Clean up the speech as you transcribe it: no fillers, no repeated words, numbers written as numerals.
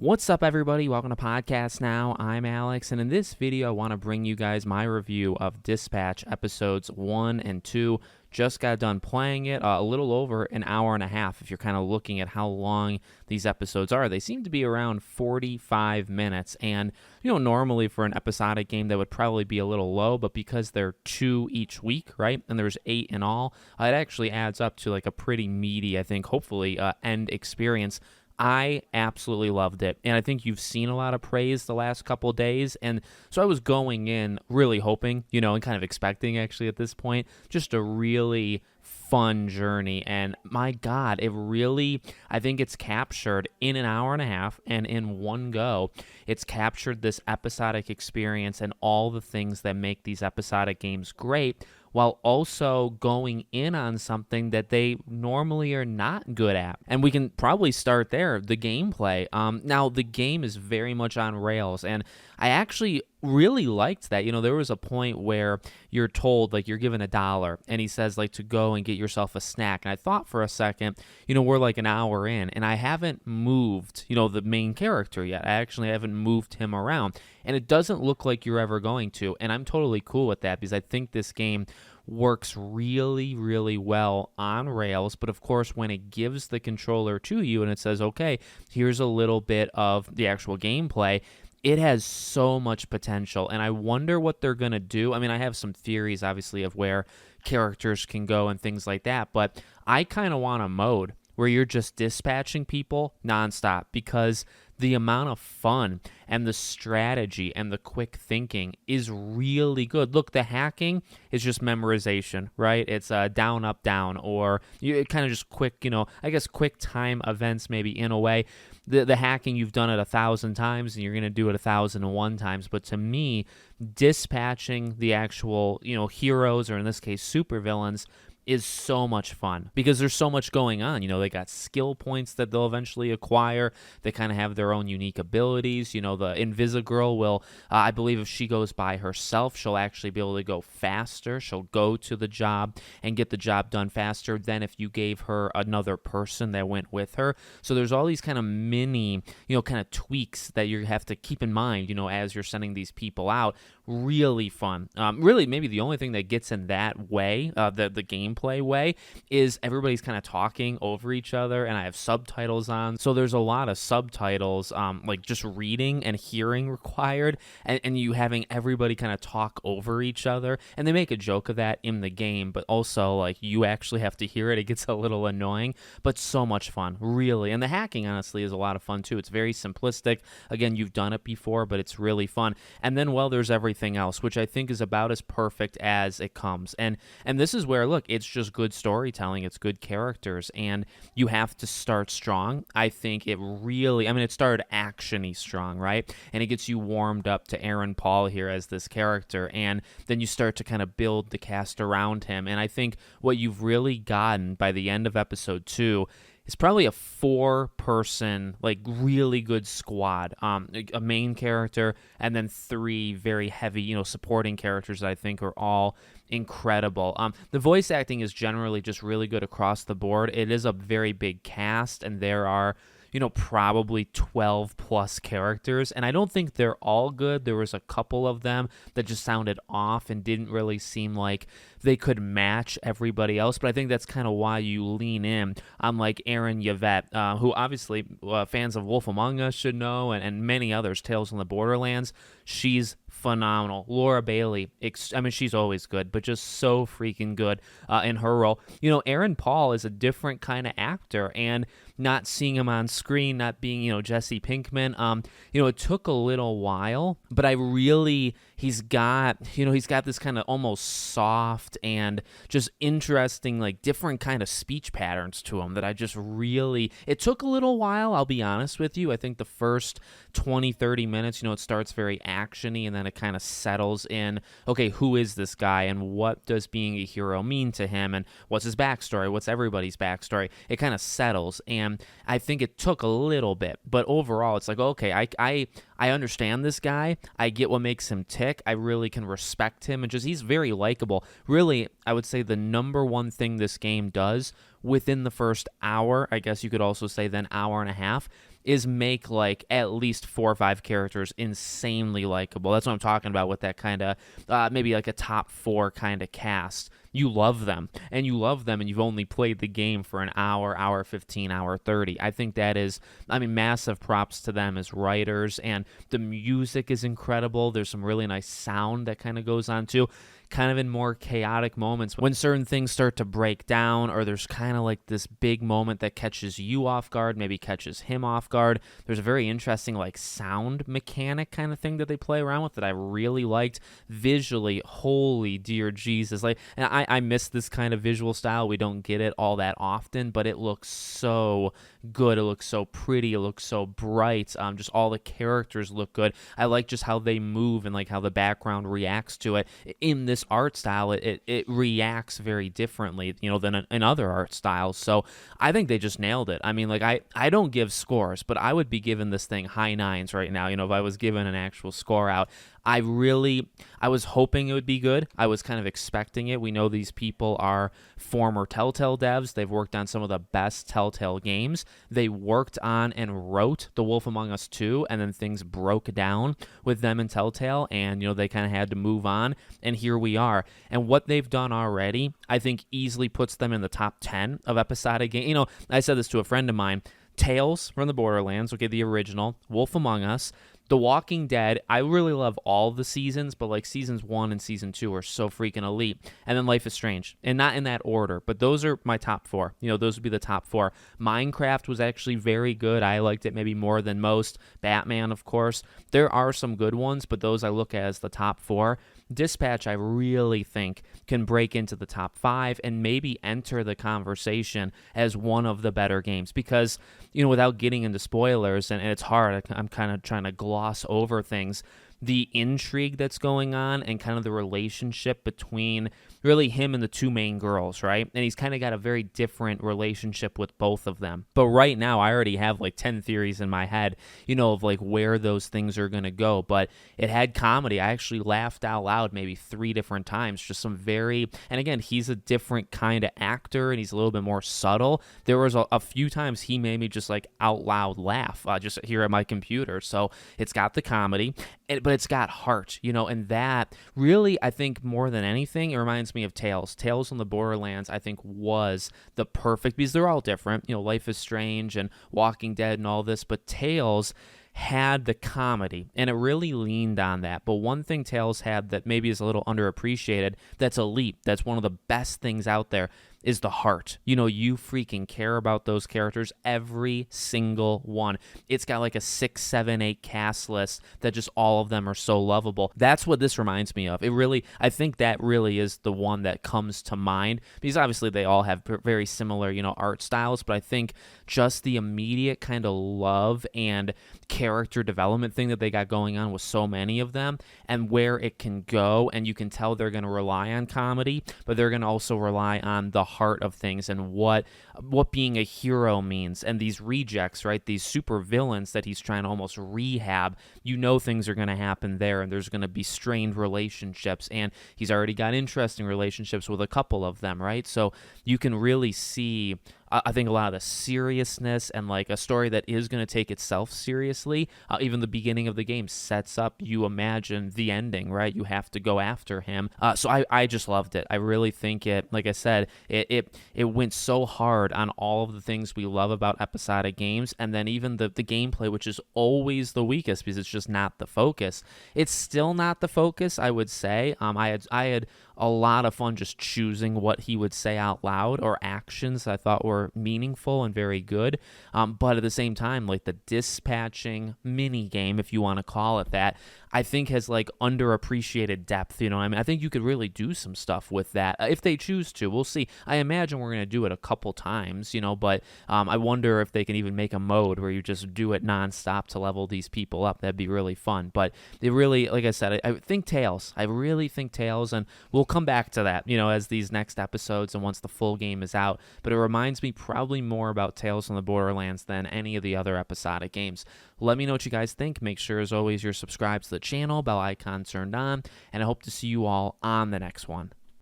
What's up, everybody? Welcome to Podcast Now. I'm Alex, and in this video, I want to bring you guys my review of Dispatch episodes 1 and 2. Just got done playing it, a little over an hour and a half if you're kind of looking at how long these episodes are. They seem to be around 45 minutes, and normally for an episodic game that would probably be a little low, but because they're 2 each week, right, and there's 8 in all, it actually adds up to like a pretty meaty, I think, hopefully, end experience. I absolutely loved it, and I think you've seen a lot of praise the last couple days, and so I was going in really hoping, and kind of expecting actually at this point, just a really fun journey, and my God, I think it's captured in an hour and a half, and in one go, it's captured this episodic experience and all the things that make these episodic games great, while also going in on something that they normally are not good at. And we can probably start there, the gameplay. Now, the game is very much on rails, and I actually really liked that. There was a point where you're told, like, you're given $1, and he says, like, to go and get yourself a snack. And I thought for a second, we're like an hour in, and I haven't moved, the main character yet. I actually haven't moved him around, and it doesn't look like you're ever going to. And I'm totally cool with that because I think this game works really, really well on rails. But of course, when it gives the controller to you and it says, okay, here's a little bit of the actual gameplay, it has so much potential, and I wonder what they're going to do. I mean, I have some theories, obviously, of where characters can go and things like that, but I kind of want a mode where you're just dispatching people nonstop, because the amount of fun and the strategy and the quick thinking is really good. Look, the hacking is just memorization, right? It's down, up, down, or you kind of just quick, quick time events maybe in a way. The hacking, you've done it 1,000 times and you're going to do it 1,001 times. But to me, dispatching the actual, heroes, or in this case, supervillains, is so much fun because there's so much going on. They got skill points that they'll eventually acquire. They kind of have their own unique abilities. The Invisigirl will, I believe if she goes by herself, she'll actually be able to go faster. She'll go to the job and get the job done faster than if you gave her another person that went with her. So there's all these kind of mini, kind of tweaks that you have to keep in mind, as you're sending these people out. Really fun. Really, maybe the only thing that gets in that way, the gameplay way, is everybody's kind of talking over each other, and I have subtitles on, so there's a lot of subtitles, like just reading and hearing required, and you having everybody kind of talk over each other, and they make a joke of that in the game, but also like you actually have to hear it. It gets a little annoying, but so much fun, really. And the hacking, honestly, is a lot of fun too. It's very simplistic. Again, you've done it before, but it's really fun. And then, well, there's everything else, which I think is about as perfect as it comes. And this is where, look, it's just good storytelling, it's good characters, and you have to start strong. I think it really, it started action-y strong, right? And it gets you warmed up to Aaron Paul here as this character, and then you start to kind of build the cast around him. And I think what you've really gotten by the end of episode 2 is probably a 4-person, like, really good squad, a main character, and then 3 very heavy, supporting characters that I think are all incredible. The voice acting is generally just really good across the board. It is a very big cast, and there are probably 12 plus characters, and I don't think they're all good. There was a couple of them that just sounded off and didn't really seem like they could match everybody else, but I think that's kind of why you lean in on, like, Aaron Yvette, who obviously fans of Wolf Among Us should know, and many others, Tales from the Borderlands. She's phenomenal. Laura Bailey, she's always good, but just so freaking good in her role. Aaron Paul is a different kind of actor, and not seeing him on screen, not being, Jesse Pinkman, it took a little while, but he's got this kind of almost soft and just interesting, like, different kind of speech patterns to him that I just really, it took a little while, I'll be honest with you. I think the first 20-30 minutes, it starts very actiony, and then it kind of settles in, okay, who is this guy, and what does being a hero mean to him, and what's his backstory, what's everybody's backstory. It kind of settles, and I think it took a little bit, but overall, it's like, okay, I understand this guy, I get what makes him tick, I really can respect him, and just, he's very likable. Really, I would say the number one thing this game does within the first hour, I guess you could also say then hour and a half, is make like at least 4 or 5 characters insanely likable. That's what I'm talking about with that kind of maybe like a top 4 kind of cast. You love them, and you've only played the game for an hour 15, hour 30. I think that is, massive props to them as writers, and the music is incredible. There's some really nice sound that kind of goes on too. Kind of in more chaotic moments when certain things start to break down, or there's kind of like this big moment that catches you off guard, maybe catches him off guard. There's a very interesting like sound mechanic kind of thing that they play around with that I really liked. Visually, holy dear Jesus, like, and I miss this kind of visual style. We don't get it all that often, but it looks so good. It looks so pretty. It looks so bright. Just all the characters look good. I like just how they move and like how the background reacts to it. In this art style, it reacts very differently, than in other art styles. So I think they just nailed it. I don't give scores, but I would be giving this thing high 9s right now. If I was given an actual score out. I was hoping it would be good. I was kind of expecting it. We know these people are former Telltale devs. They've worked on some of the best Telltale games. They worked on and wrote The Wolf Among Us 2, and then things broke down with them and Telltale, and, they kind of had to move on, and here we are. And what they've done already, I think, easily puts them in the top 10 of episodic games. I said this to a friend of mine. Tales from the Borderlands, okay, the original, Wolf Among Us, The Walking Dead. I really love all of the seasons, but like seasons 1 and season 2 are so freaking elite. And then Life is Strange, and not in that order, but those are my top 4. Those would be the top 4. Minecraft was actually very good. I liked it maybe more than most. Batman, of course. There are some good ones, but those I look at as the top 4. Dispatch, I really think, can break into the top 5 and maybe enter the conversation as one of the better games because, without getting into spoilers, and it's hard, I'm kind of trying to gloss over things, the intrigue that's going on and kind of the relationship between really him and the 2 main girls, right? And he's kind of got a very different relationship with both of them. But right now, I already have like 10 theories in my head, of like where those things are going to go. But it had comedy. I actually laughed out loud maybe 3 different times. Just some and again, he's a different kind of actor and he's a little bit more subtle. There was a few times he made me just like out loud laugh just here at my computer. So it's got the comedy, but it's got heart, and that really, I think more than anything, it reminds me of Tales. Tales on the Borderlands, I think, was the perfect, because they're all different, Life is Strange and Walking Dead and all this, but Tales had the comedy, and it really leaned on that. But one thing Tales had that maybe is a little underappreciated, that's elite, that's one of the best things out there, is the heart. You freaking care about those characters, every single one. It's got like a 6, 7, 8 cast list that just all of them are so lovable. That's what this reminds me of. I think that really is the one that comes to mind, because obviously they all have very similar, art styles, but I think just the immediate kind of love and character development thing that they got going on with so many of them, and where it can go, and you can tell they're going to rely on comedy, but they're going to also rely on the heart of things and what being a hero means. And these rejects, right, these super villains that he's trying to almost rehab, things are going to happen there, and there's going to be strained relationships, and he's already got interesting relationships with a couple of them, right? So you can really see, I think, a lot of the seriousness and like a story that is going to take itself seriously. Even the beginning of the game sets up, you imagine the ending, right? You have to go after him. So I just loved it. I really think it, like I said, it went so hard on all of the things we love about episodic games, and then even the gameplay, which is always the weakest because it's just not the focus. It's still not the focus, I would say. I had a lot of fun just choosing what he would say out loud, or actions I thought were meaningful and very good. But at the same time, like the dispatching mini game, if you want to call it that, I think has like underappreciated depth. I think you could really do some stuff with that if they choose to. We'll see. I imagine we're going to do it a couple times, but I wonder if they can even make a mode where you just do it nonstop to level these people up. That'd be really fun. But it really, like I said, I think Tales. I really think Tales, and we'll come back to that, as these next episodes and once the full game is out. But it reminds me probably more about Tales from the Borderlands than any of the other episodic games. Let me know what you guys think. Make sure, as always, you're subscribed to the channel, bell icon turned on, and I hope to see you all on the next one.